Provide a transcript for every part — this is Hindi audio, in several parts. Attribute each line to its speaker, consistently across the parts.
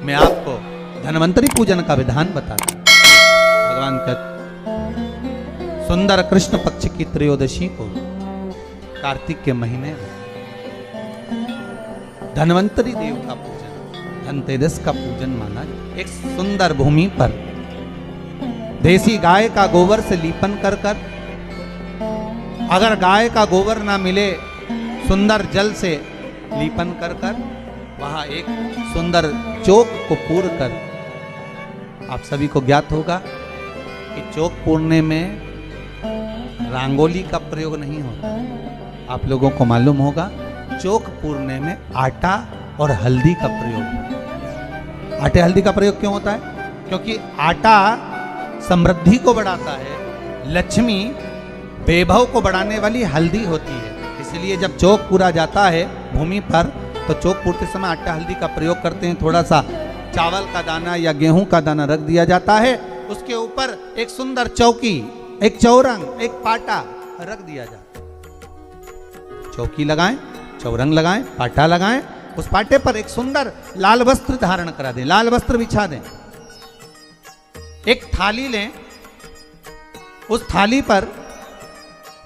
Speaker 1: मैं आपको धन्वंतरी पूजन का विधान बताता हूं। भगवान का सुंदर कृष्ण पक्ष की त्रयोदशी को कार्तिक के महीने में धन्वंतरी देव का पूजन, धनतेरस का पूजन माना। एक सुंदर भूमि पर देसी गाय का गोबर से लीपन कर कर, अगर गाय का गोबर ना मिले सुंदर जल से लीपन कर कर, वहां एक सुंदर चौक को पूर कर, आप सभी को ज्ञात होगा कि चौक पूरने में रंगोली का प्रयोग नहीं होता। आप लोगों को मालूम होगा चौक पूरने में आटा और हल्दी का प्रयोग होता है। आटे हल्दी का प्रयोग क्यों होता है? क्योंकि आटा समृद्धि को बढ़ाता है, लक्ष्मी वैभव को बढ़ाने वाली हल्दी होती है। इसलिए जब चौक पूरा जाता है भूमि पर तो चौक पूरते समय आटा हल्दी का प्रयोग करते हैं। थोड़ा सा चावल का दाना या गेहूं का दाना रख दिया जाता है, उसके ऊपर एक सुंदर चौकी, एक चौरंग, एक पाटा रख दिया जाता है। चौकी लगाएं, चौरंग लगाएं, पाटा लगाएं, उस पाटे पर एक सुंदर लाल वस्त्र धारण करा दें, लाल वस्त्र बिछा दें। एक थाली लें, उस थाली पर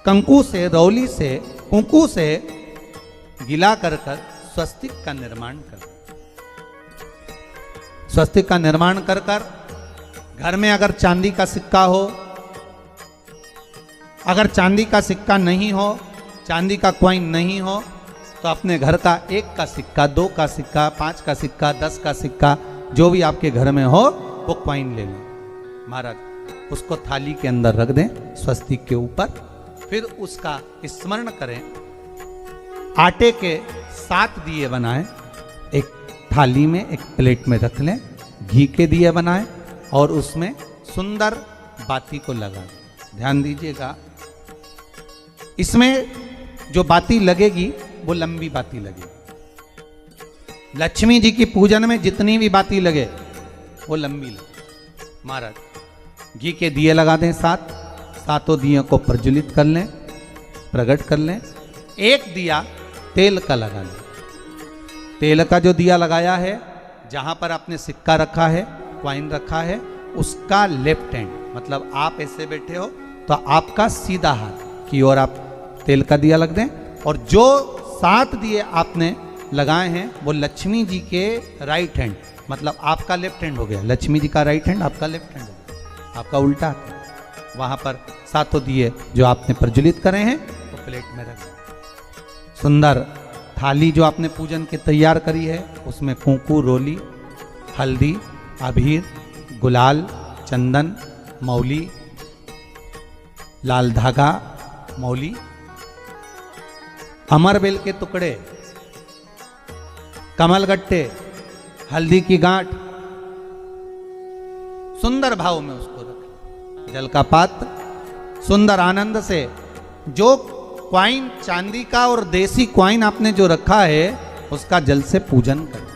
Speaker 1: कंकु से, रौली से, कुंकू से गिला कर कर स्वस्तिक का निर्माण कर, स्वस्तिक का निर्माण कर कर घर में अगर चांदी का सिक्का हो, अगर चांदी का सिक्का नहीं हो, चांदी का कॉइन नहीं हो, तो अपने घर का 1 का सिक्का, 2 का सिक्का, 5 का सिक्का, 10 का सिक्का, जो भी आपके घर में हो वो कॉइन ले लें महाराज। उसको थाली के अंदर रख दें स्वस्तिक के ऊपर, फिर उसका स्मरण करें। आटे के 7 दिए बनाएं, एक थाली में, एक प्लेट में रख लें, घी के दिए बनाएं और उसमें सुंदर बाती को लगा दें। ध्यान दीजिएगा, इसमें जो बाती लगेगी वो लंबी बाती लगेगी। लक्ष्मी जी की पूजन में जितनी भी बाती लगे वो लंबी लगे महाराज। घी के दिए लगा दें 7, सातों दियों को प्रज्वलित कर लें, प्रकट कर लें। एक दिया तेल का लगा लें। तेल का जो दिया लगाया है, जहां पर आपने सिक्का रखा है, कॉइन रखा है, उसका लेफ्ट हैंड, मतलब आप ऐसे बैठे हो तो आपका सीधा हाथ की ओर आप तेल का दिया लग दें। और जो 7 दिए आपने लगाए हैं वो लक्ष्मी जी के राइट हैंड, मतलब आपका लेफ्ट हैंड हो गया, लक्ष्मी जी का राइट हैंड, आपका लेफ्ट हैंड हो गया, आपका उल्टा हाथ। वहां पर 7 दिए जो आपने प्रज्वलित करे हैं वो प्लेट में रखें। सुंदर थाली जो आपने पूजन के तैयार करी है उसमें कुंकू, रोली, हल्दी, अबीर, गुलाल, चंदन, मौली, लाल धागा, मौली, अमरबेल के टुकड़े, कमलगट्टे, हल्दी की गांठ, सुंदर भाव में उसको रखें। जल का पात्र सुंदर आनंद से, जो क्वाइन चांदी का और देसी क्वाइन आपने जो रखा है उसका जल से पूजन करें।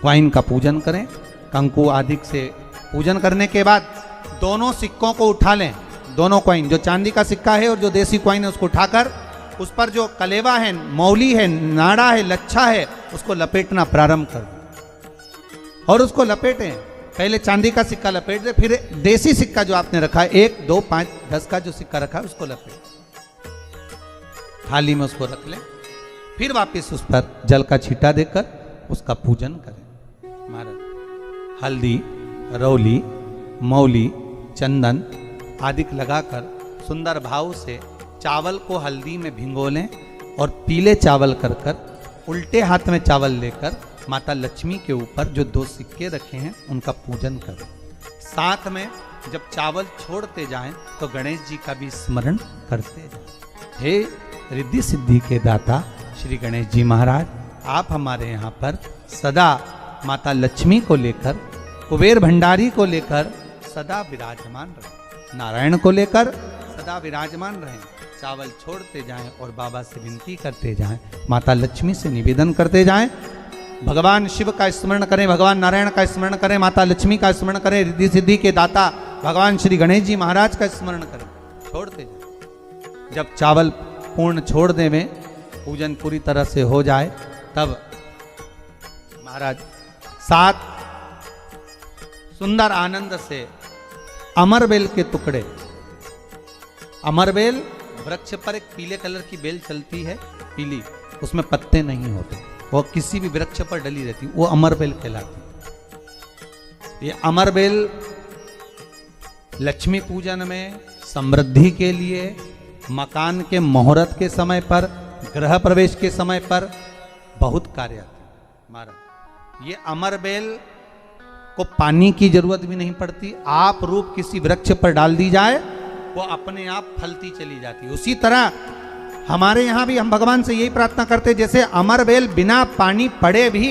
Speaker 1: क्वाइन का पूजन करें, कंकु आदि से पूजन करने के बाद दोनों सिक्कों को उठा लें। दोनों क्वाइन, जो चांदी का सिक्का है और जो देसी क्वाइन है, उसको उठाकर उस पर जो कलेवा है, मौली है, नाड़ा है, लच्छा है, उसको लपेटना प्रारंभ कर दें और उसको लपेटें। पहले चांदी का सिक्का लपेट दे, फिर देसी सिक्का जो आपने रखा है 1, 2, 5, 10 का जो सिक्का रखा है उसको लपेट, थाली में उसको रख लें। फिर वापस उस पर जल का छींटा देकर उसका पूजन करें महाराज। हल्दी, रौली, मौली, चंदन आदि लगाकर सुंदर भाव से चावल को हल्दी में भिगो लें और पीले चावल कर कर उल्टे हाथ में चावल लेकर माता लक्ष्मी के ऊपर जो 2 सिक्के रखे हैं उनका पूजन करें। साथ में जब चावल छोड़ते जाएं तो गणेश जी का भी स्मरण करते जाएं। हे रिद्धि सिद्धि के दाता श्री गणेश जी महाराज, आप हमारे यहाँ पर सदा माता लक्ष्मी को लेकर, कुबेर भंडारी को लेकर सदा विराजमान रहें, नारायण को लेकर सदा विराजमान रहें। चावल छोड़ते जाएं और बाबा से विनती करते जाएं, माता लक्ष्मी से निवेदन करते जाएं। भगवान शिव का स्मरण करें, भगवान नारायण का स्मरण करें, माता लक्ष्मी का स्मरण करें, रिद्धि सिद्धि के दाता भगवान श्री गणेश जी महाराज का स्मरण करें। छोड़ते जाएं। जब चावल पूर्ण छोड़ देवें, पूजन पूरी तरह से हो जाए, तब महाराज 7 सुंदर आनंद से अमरबेल के टुकड़े, अमरबेल वृक्ष पर एक पीले कलर की बेल चलती है, पीली, उसमें पत्ते नहीं होते, वो किसी भी वृक्ष पर डली रहती, वो अमरबेल कहलाती। ये अमरबेल लक्ष्मी पूजन में, समृद्धि के लिए, मकान के मुहूर्त के समय पर, गृह प्रवेश के समय पर बहुत कार्य आते हैं महाराज। ये अमरबेल को पानी की जरूरत भी नहीं पड़ती, आप रूप किसी वृक्ष पर डाल दी जाए वो अपने आप फलती चली जाती है। उसी तरह हमारे यहाँ भी हम भगवान से यही प्रार्थना करते, जैसे अमरबेल बिना पानी पड़े भी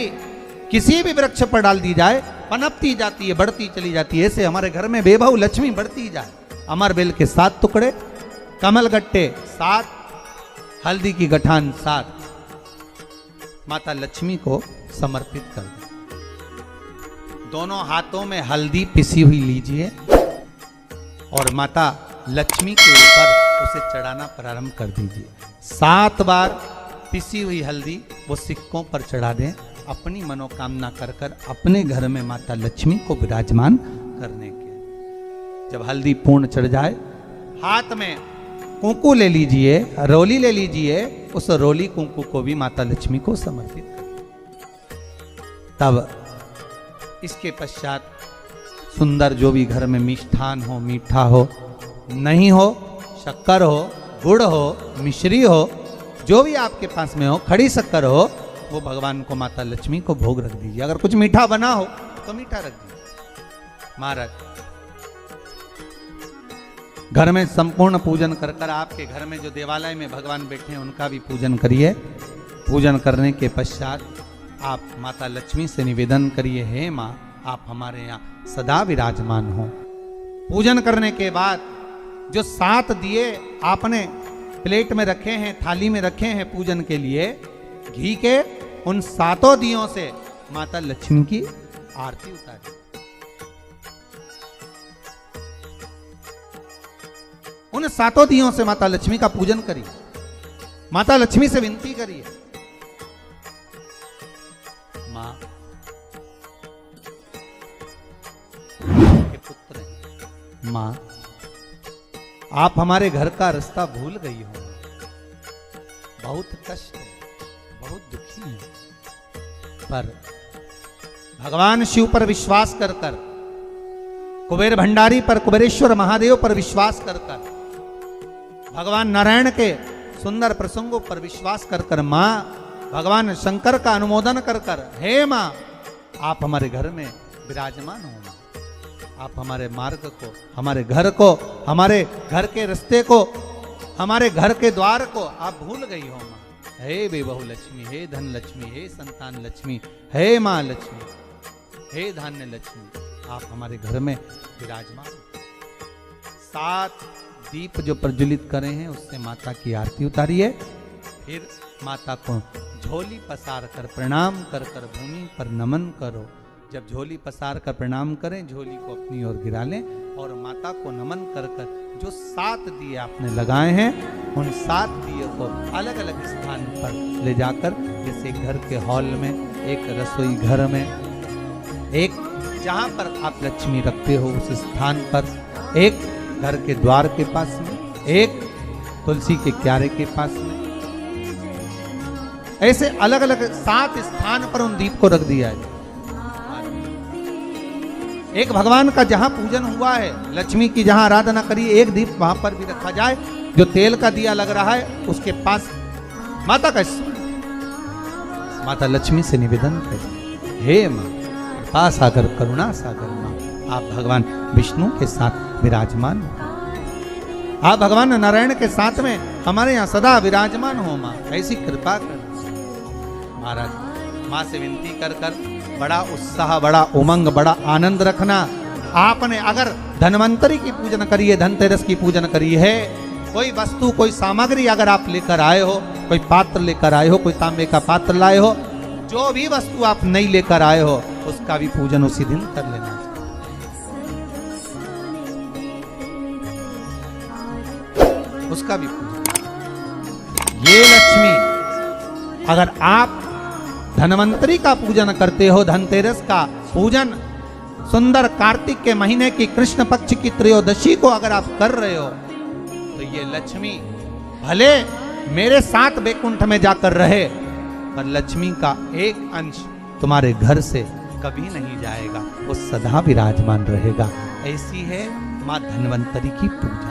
Speaker 1: किसी भी वृक्ष पर डाल दी जाए पनपती जाती है, बढ़ती चली जाती है, ऐसे हमारे घर में बेबहू लक्ष्मी बढ़ती जाए। अमरबेल के 7 टुकड़े, कमल गट्टे 7, हल्दी की गठान 7, माता लक्ष्मी को समर्पित कर दें। दोनों हाथों में हल्दी पिसी हुई लीजिए और माता लक्ष्मी के ऊपर उसे चढ़ाना प्रारंभ कर दीजिए। 7 बार पिसी हुई हल्दी वो सिक्कों पर चढ़ा दें, अपनी मनोकामना कर कर अपने घर में माता लक्ष्मी को विराजमान करने के। जब हल्दी पूर्ण चढ़ जाए, हाथ में कुंकू ले लीजिए, रोली ले लीजिए, उस रोली कुंकू को भी माता लक्ष्मी को समर्पित कर। तब इसके पश्चात सुंदर जो भी घर में मिष्ठान हो, मीठा हो, नहीं हो, शक्कर हो, गुड़ हो, मिश्री हो, जो भी आपके पास में हो, खड़ी शक्कर हो, वो भगवान को, माता लक्ष्मी को भोग रख दीजिए। अगर कुछ मीठा बना हो तो मीठा रख दीजिए। महाराज घर में संपूर्ण पूजन कर कर, आपके घर में जो देवालय में भगवान बैठे हैं उनका भी पूजन करिए। पूजन करने के पश्चात आप माता लक्ष्मी से निवेदन करिए, हे माँ आप हमारे यहाँ सदा विराजमान हो। पूजन करने के बाद जो 7 दिए आपने प्लेट में रखे हैं, थाली में रखे हैं पूजन के लिए, घी के, उन 7 दियों से माता लक्ष्मी की आरती उतारिए। उन 7 दियों से माता लक्ष्मी का पूजन करिए, माता लक्ष्मी से विनती करिए, माँ के पुत्र हैं, माँ आप हमारे घर का रास्ता भूल गई हो, बहुत कष्ट है, बहुत दुखी है, पर भगवान शिव पर विश्वास कर कर, कुबेर भंडारी पर, कुबेरेश्वर महादेव पर विश्वास कर कर, भगवान नारायण के सुंदर प्रसंगों पर विश्वास कर कर, माँ भगवान शंकर का अनुमोदन कर कर, हे माँ आप हमारे घर में विराजमान हो, आप हमारे मार्ग को, हमारे घर को, हमारे घर के रास्ते को, हमारे घर के द्वार को आप भूल गई हो माँ। हे बेबहू लक्ष्मी, हे धन लक्ष्मी, हे संतान लक्ष्मी, हे माँ लक्ष्मी, हे धान्य लक्ष्मी, आप हमारे घर में विराजमान हो। 7 दीप जो प्रज्वलित करे हैं उससे माता की आरती उतारिए। फिर माता को झोली पसार कर प्रणाम कर कर भूमि पर नमन करो। जब झोली पसार कर प्रणाम करें, झोली को अपनी ओर गिरा लें और माता को नमन कर कर जो 7 दिए आपने लगाए हैं, उन 7 दिए को अलग अलग स्थान पर ले जाकर, जैसे घर के हॉल में, एक रसोई घर में, एक जहाँ पर आप लक्ष्मी रखते हो उस स्थान पर, एक घर के द्वार के पास में, एक तुलसी के क्यारे के पास में, ऐसे अलग अलग 7 स्थान पर उन दीप को रख दिया है। एक भगवान का जहां पूजन हुआ है, लक्ष्मी की जहां आराधना करी, एक दीप वहां पर भी रखा जाए। जो तेल का दिया लग रहा है उसके पास माता का माता लक्ष्मी से निवेदन करें, हे माँ कृपा सागर, करुणा सागर माँ, आप भगवान विष्णु के साथ विराजमान हो, आप भगवान नारायण के साथ में हमारे यहाँ सदा विराजमान हो माँ, ऐसी कृपा कर। महाराज माँ से विनती कर कर बड़ा उत्साह, बड़ा उमंग, बड़ा आनंद रखना। आपने अगर धन्वंतरी की पूजन करी है, धनतेरस की पूजन करी है, कोई वस्तु, कोई सामग्री अगर आप लेकर आए हो, कोई पात्र लेकर आए हो, कोई तांबे का पात्र लाए हो, जो भी वस्तु आप नहीं लेकर आए हो उसका भी पूजन उसी दिन कर लेना चाहिए, उसका भी पूजन। ये लक्ष्मी अगर आप धनवंतरी का पूजन करते हो, धनतेरस का पूजन सुंदर कार्तिक के महीने की कृष्ण पक्ष की त्रयोदशी को अगर आप कर रहे हो तो ये लक्ष्मी भले मेरे साथ वैकुंठ में जाकर रहे, पर लक्ष्मी का एक अंश तुम्हारे घर से कभी नहीं जाएगा, वो सदा विराजमान रहेगा। ऐसी है मां धन्वंतरी की पूजा।